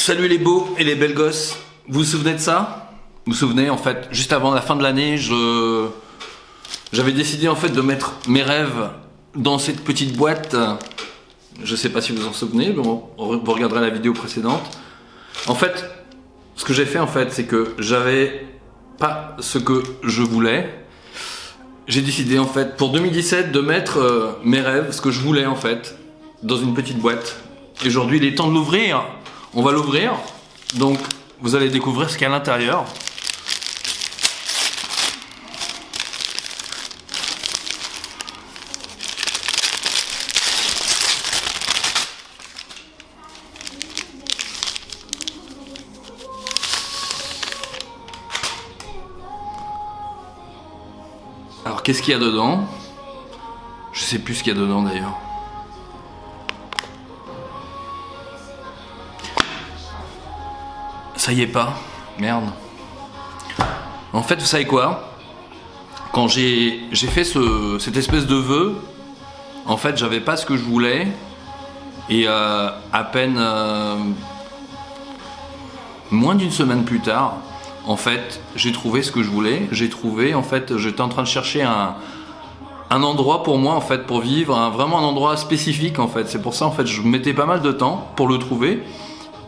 Salut les beaux et les belles gosses. Vous vous souvenez de ça? Vous vous souvenez, en fait, juste avant la fin de l'année, j'avais décidé en fait de mettre mes rêves dans cette petite boîte. Je sais pas si vous en souvenez, mais vous regarderez la vidéo précédente. En fait, ce que j'ai fait en fait, c'est que j'avais pas ce que je voulais. J'ai décidé en fait pour 2017 de mettre mes rêves, ce que je voulais en fait, dans une petite boîte. Et aujourd'hui, il est temps de l'ouvrir. On va l'ouvrir. Donc, vous allez découvrir ce qu'il y a à l'intérieur. Alors, qu'est-ce qu'il y a dedans? Je sais plus ce qu'il y a dedans d'ailleurs. Ça y est pas, merde. En fait, vous savez quoi? Quand j'ai fait cette espèce de vœu, en fait, j'avais pas ce que je voulais. Et à peine moins d'une semaine plus tard, en fait, j'ai trouvé ce que je voulais. J'ai trouvé, en fait, j'étais en train de chercher un endroit pour moi, en fait, pour vivre, vraiment un endroit spécifique, en fait. C'est pour ça, en fait, je mettais pas mal de temps pour le trouver.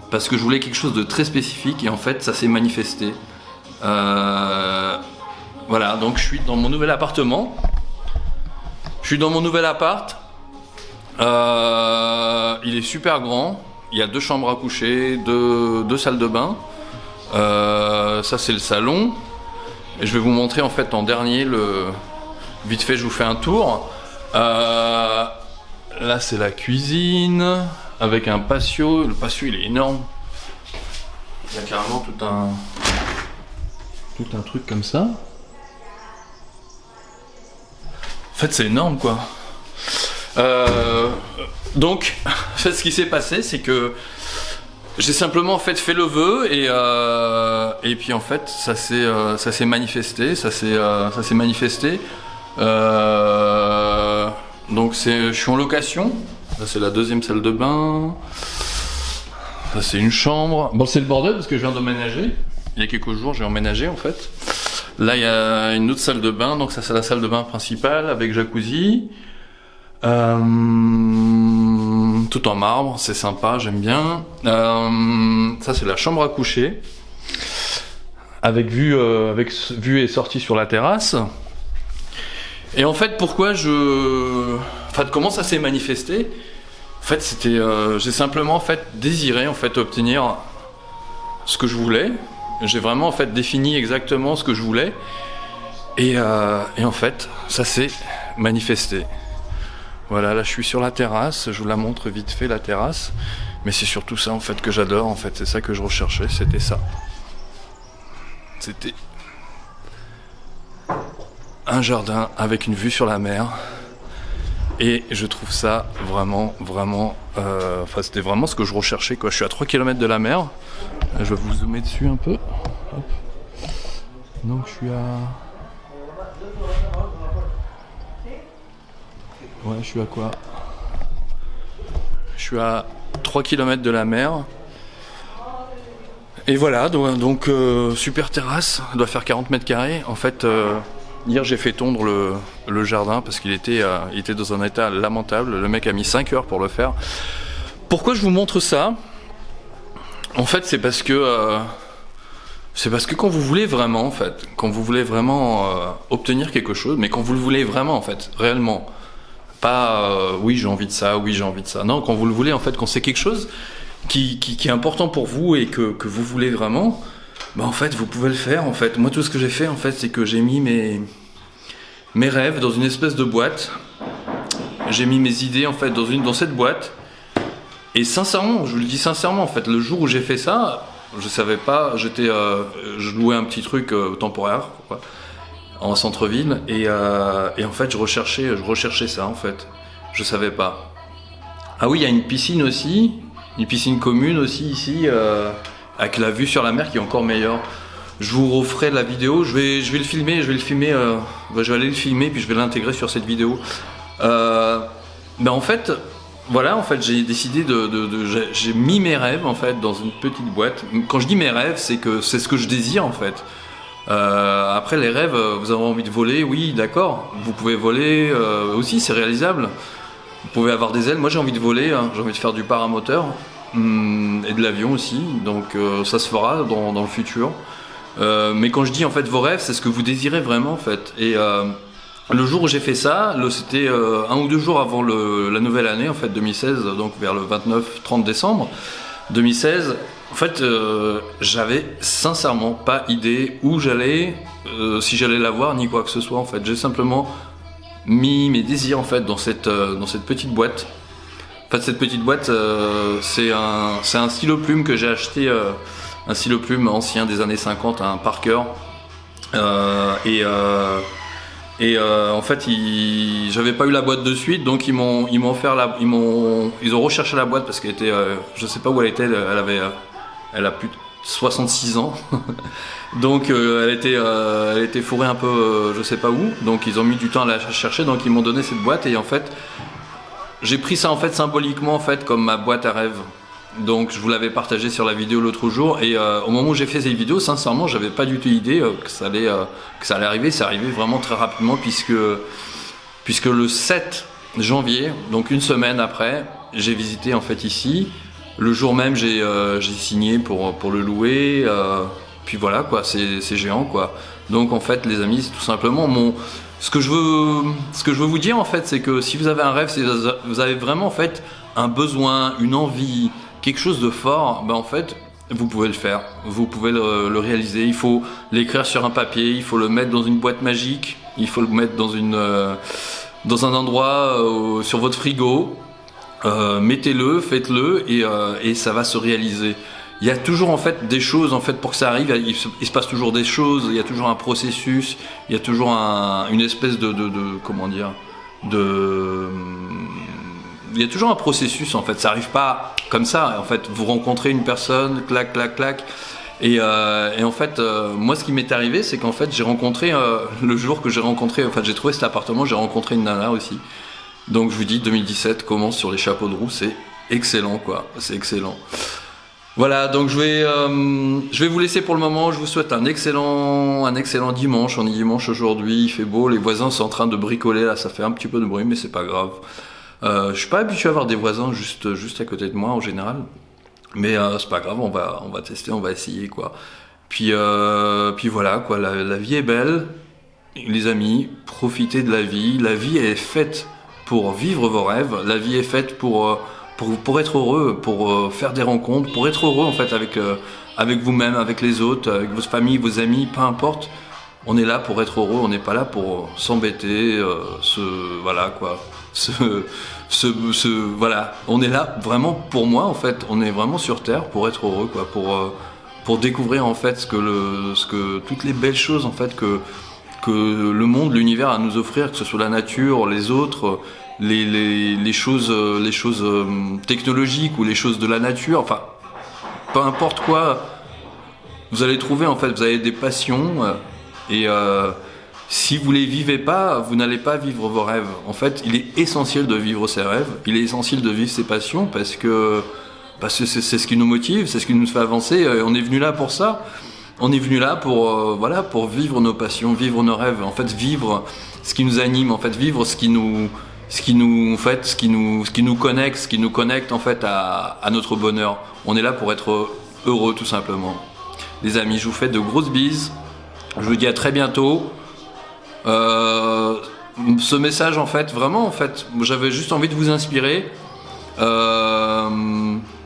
Parce que je voulais quelque chose de très spécifique et en fait ça s'est manifesté. Voilà, donc je suis dans mon nouvel appartement. Je suis dans mon nouvel appart. Il est super grand. Il y a 2 chambres à coucher, 2 salles de bain. Ça c'est le salon. Et je vais vous montrer en fait en dernier vite fait je vous fais un tour. Là c'est la cuisine. Avec un patio, le patio il est énorme. Il y a carrément tout un truc comme ça. En fait c'est énorme quoi. Donc ce qui s'est passé c'est que j'ai simplement en fait le vœu et puis en fait ça s'est manifesté, donc je suis en location. Là c'est la 2e salle de bain. Ça c'est une chambre. Bon c'est le bordel parce que je viens d'emménager. Il y a quelques jours j'ai emménagé en fait. Là il y a une autre salle de bain. Donc ça c'est la salle de bain principale avec jacuzzi. Tout en marbre, c'est sympa, j'aime bien. Ça c'est la chambre à coucher. Avec vue et sortie sur la terrasse. Et en fait pourquoi comment ça s'est manifesté? En fait, c'était, j'ai simplement en fait désiré en fait obtenir ce que je voulais. J'ai vraiment en fait défini exactement ce que je voulais. Et en fait, ça s'est manifesté. Voilà, là je suis sur la terrasse. Je vous la montre vite fait la terrasse. Mais c'est surtout ça en fait que j'adore. En fait, c'est ça que je recherchais. C'était ça. C'était un jardin avec une vue sur la mer. Et je trouve ça vraiment, c'était vraiment ce que je recherchais quoi. Je suis à 3 km de la mer. Je vais vous zoomer dessus un peu. Hop. Donc je suis à... Ouais, je suis à quoi? Je suis à 3 km de la mer. Et voilà, donc super terrasse. Elle doit faire 40 mètres carrés. En fait... Hier j'ai fait tondre le jardin parce qu'il était dans un état lamentable. Le mec a mis 5 heures pour le faire. Pourquoi je vous montre ça? En fait c'est parce que quand vous voulez vraiment en fait, quand vous voulez vraiment obtenir quelque chose, mais quand vous le voulez vraiment en fait, réellement, pas oui j'ai envie de ça, oui j'ai envie de ça. Non, quand vous le voulez en fait, quand c'est quelque chose qui est important pour vous et que vous voulez vraiment. Bah en fait vous pouvez le faire en fait. Moi tout ce que j'ai fait en fait c'est que j'ai mis mes rêves dans une espèce de boîte. J'ai mis mes idées en fait dans cette boîte. Et sincèrement, je vous le dis sincèrement en fait, le jour où j'ai fait ça, je savais pas, je louais un petit truc temporaire quoi, en centre-ville et en fait je recherchais ça en fait. Je savais pas. Ah oui, il y a une piscine aussi, une piscine commune aussi ici. Avec la vue sur la mer qui est encore meilleure. Je vous referai la vidéo, je vais le filmer, je vais aller le filmer puis je vais l'intégrer sur cette vidéo. En fait, voilà, en fait, j'ai décidé j'ai mis mes rêves en fait dans une petite boîte. Quand je dis mes rêves, c'est que c'est ce que je désire en fait. Après les rêves, vous avez envie de voler, oui, d'accord. Vous pouvez voler aussi, c'est réalisable. Vous pouvez avoir des ailes. Moi, j'ai envie de voler, hein. J'ai envie de faire du paramoteur et de l'avion aussi. Donc, ça se fera dans le futur. Mais quand je dis en fait vos rêves, c'est ce que vous désirez vraiment en fait. Et le jour où j'ai fait ça, c'était 1 ou 2 jours avant la nouvelle année, en fait, 2016, donc vers le 29-30 décembre 2016. En fait, j'avais sincèrement pas idée où j'allais, si j'allais la voir, ni quoi que ce soit. En fait, j'ai simplement mis mes désirs en fait dans cette petite boîte. En fait, cette petite boîte, c'est un stylo plume que j'ai acheté, un stylo plume ancien des années 50, un Parker. En fait, j'avais pas eu la boîte de suite, donc ils m'ont offert ils ont recherché la boîte parce qu'elle était, je sais pas où elle était, elle a plus de 66 ans, donc elle était fourrée un peu, je sais pas où, donc ils ont mis du temps à la chercher, donc ils m'ont donné cette boîte et en fait, j'ai pris ça en fait symboliquement en fait comme ma boîte à rêves. Donc je vous l'avais partagé sur la vidéo l'autre jour et au moment où j'ai fait cette vidéo, sincèrement, j'avais pas du tout idée que ça allait arriver. C'est arrivé vraiment très rapidement puisque le 7 janvier, donc une semaine après, j'ai visité en fait ici. Le jour même, j'ai signé pour le louer. Puis voilà quoi, c'est géant quoi. Donc en fait, les amis, c'est tout simplement ce que je veux vous dire en fait, c'est que si vous avez un rêve, si vous avez vraiment en fait un besoin, une envie, quelque chose de fort, ben en fait, vous pouvez le faire, vous pouvez le réaliser. Il faut l'écrire sur un papier, il faut le mettre dans une boîte magique, il faut le mettre dans un endroit sur votre frigo. Mettez-le, faites-le et ça va se réaliser. Il y a toujours en fait des choses en fait pour que ça arrive. Il se passe toujours des choses. Il y a toujours un processus. Il y a toujours une espèce de comment dire il y a toujours un processus en fait, ça arrive pas comme ça. En fait, vous rencontrez une personne, clac, clac, clac, et en fait, moi, ce qui m'est arrivé, c'est qu'en fait, j'ai rencontré le jour que j'ai rencontré, en fait, j'ai trouvé cet appartement, j'ai rencontré une nana aussi. Donc, je vous dis, 2017 commence sur les chapeaux de roue, c'est excellent, quoi, c'est excellent. Voilà, donc je vais vous laisser pour le moment. Je vous souhaite un excellent dimanche. On est dimanche aujourd'hui, il fait beau, les voisins sont en train de bricoler là, ça fait un petit peu de bruit, mais c'est pas grave. Je suis pas habitué à avoir des voisins juste à côté de moi en général, mais c'est pas grave, on va tester, on va essayer quoi. Puis voilà quoi, la vie est belle, les amis, profitez de la vie. La vie est faite pour vivre vos rêves. La vie est faite pour être heureux, pour faire des rencontres, pour être heureux en fait avec vous-même, avec les autres, avec votre famille, vos amis, peu importe. On est là pour être heureux, on n'est pas là pour s'embêter, voilà quoi. Voilà, on est là vraiment pour moi en fait, on est vraiment sur terre pour être heureux quoi, pour découvrir en fait ce que toutes les belles choses en fait que le monde, l'univers a à nous offrir, que ce soit la nature, les autres, les choses technologiques ou les choses de la nature, enfin peu importe quoi, vous allez trouver en fait, vous avez des passions et si vous les vivez pas, vous n'allez pas vivre vos rêves. En fait, il est essentiel de vivre ses rêves, il est essentiel de vivre ses passions parce que c'est ce qui nous motive, c'est ce qui nous fait avancer. On est venu là pour ça. On est venu là pour vivre nos passions, vivre nos rêves. En fait, vivre ce qui nous anime, en fait, vivre ce qui nous connecte en fait à notre bonheur. On est là pour être heureux tout simplement. Les amis, je vous fais de grosses bises. Je vous dis à très bientôt. Ce message en fait, vraiment en fait, j'avais juste envie de vous inspirer.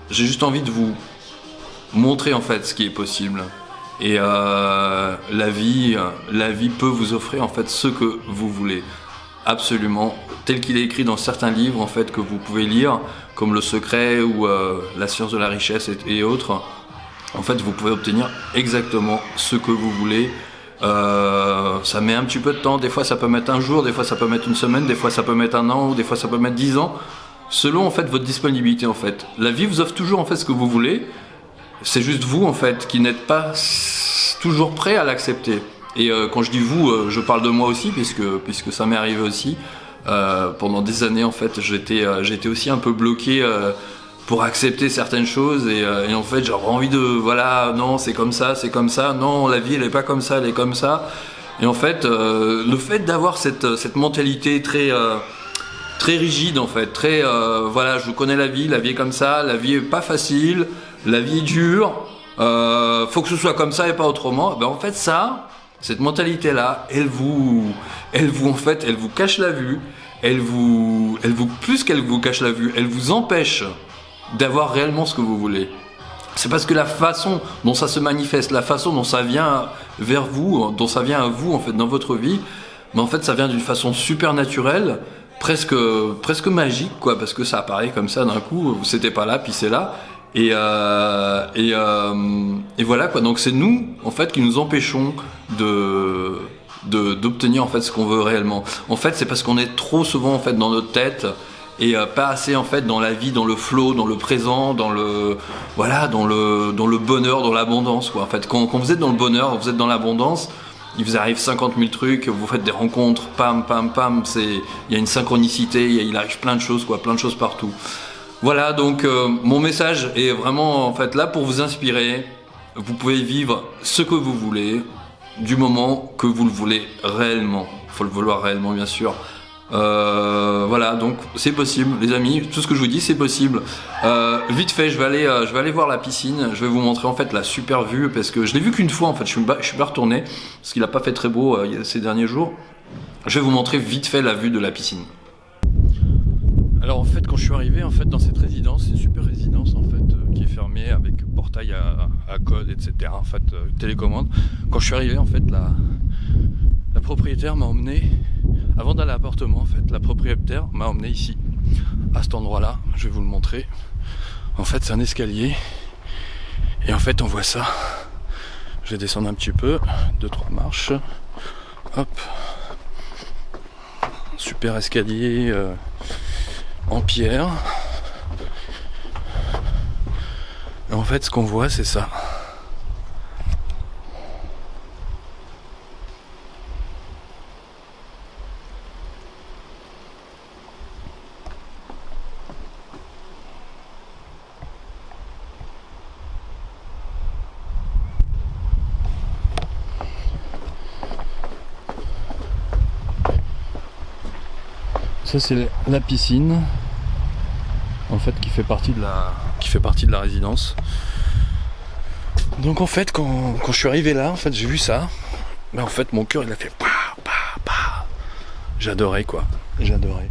J'ai juste envie de vous montrer en fait ce qui est possible. Et la vie peut vous offrir en fait ce que vous voulez. Absolument, tel qu'il est écrit dans certains livres en fait que vous pouvez lire, comme Le Secret ou La Science de la Richesse et autres. En fait, vous pouvez obtenir exactement ce que vous voulez. Ça met un petit peu de temps, des fois ça peut mettre un jour, des fois ça peut mettre une semaine, des fois ça peut mettre un an, ou des fois ça peut mettre 10 ans, selon en fait votre disponibilité en fait. La vie vous offre toujours en fait ce que vous voulez, c'est juste vous en fait qui n'êtes pas toujours prêt à l'accepter. Et quand je dis vous, je parle de moi aussi puisque ça m'est arrivé aussi. Pendant des années, en fait, j'étais aussi un peu bloqué pour accepter certaines choses et en fait, j'avais envie de, voilà, non, c'est comme ça, non, la vie, elle est pas comme ça, elle est comme ça. Et en fait, le fait d'avoir cette mentalité très rigide, en fait, voilà, je connais la vie est comme ça, la vie est pas facile, la vie est dure, faut que ce soit comme ça et pas autrement. Ben, en fait, cette mentalité-là, elle vous cache la vue, plus qu'elle vous cache la vue, elle vous empêche d'avoir réellement ce que vous voulez. C'est parce que la façon dont ça se manifeste, la façon dont ça vient vers vous, dont ça vient à vous en fait dans votre vie, mais en fait ça vient d'une façon super naturelle, presque magique quoi, parce que ça apparaît comme ça d'un coup, c'était pas là puis c'est là. Et voilà quoi. Donc c'est nous en fait qui nous empêchons d'obtenir en fait ce qu'on veut réellement. En fait c'est parce qu'on est trop souvent en fait dans notre tête et pas assez en fait dans la vie, dans le flow, dans le présent, dans le bonheur, dans l'abondance quoi. En fait quand vous êtes dans le bonheur, vous êtes dans l'abondance, il vous arrive 50 000 trucs, vous faites des rencontres, pam pam pam, il y a une synchronicité, il arrive plein de choses quoi, plein de choses partout. Voilà, donc mon message est vraiment en fait là pour vous inspirer. Vous pouvez vivre ce que vous voulez, du moment que vous le voulez réellement. Il faut le vouloir réellement, bien sûr. Voilà, donc c'est possible, les amis. Tout ce que je vous dis, c'est possible. Vite fait, je vais aller voir la piscine. Je vais vous montrer en fait la super vue parce que je l'ai vu qu'une fois en fait. Je suis pas retourné parce qu'il a pas fait très beau ces derniers jours. Je vais vous montrer vite fait la vue de la piscine. Alors en fait quand je suis arrivé en fait dans cette résidence, c'est une super résidence en fait qui est fermée avec portail à code etc. En fait télécommande. Quand je suis arrivé en fait la propriétaire m'a emmené avant d'aller à l'appartement en fait. La propriétaire m'a emmené ici à cet endroit là. Je vais vous le montrer. En fait c'est un escalier et en fait on voit ça. Je vais descendre un petit peu, 2-3 marches. Hop. Super escalier. En pierre. Et en fait ce qu'on voit c'est ça. Ça c'est la piscine en fait qui fait partie de la résidence. Donc en fait quand je suis arrivé là en fait j'ai vu ça. Mais en fait mon cœur il a fait pa pa pa. J'adorais quoi. J'adorais.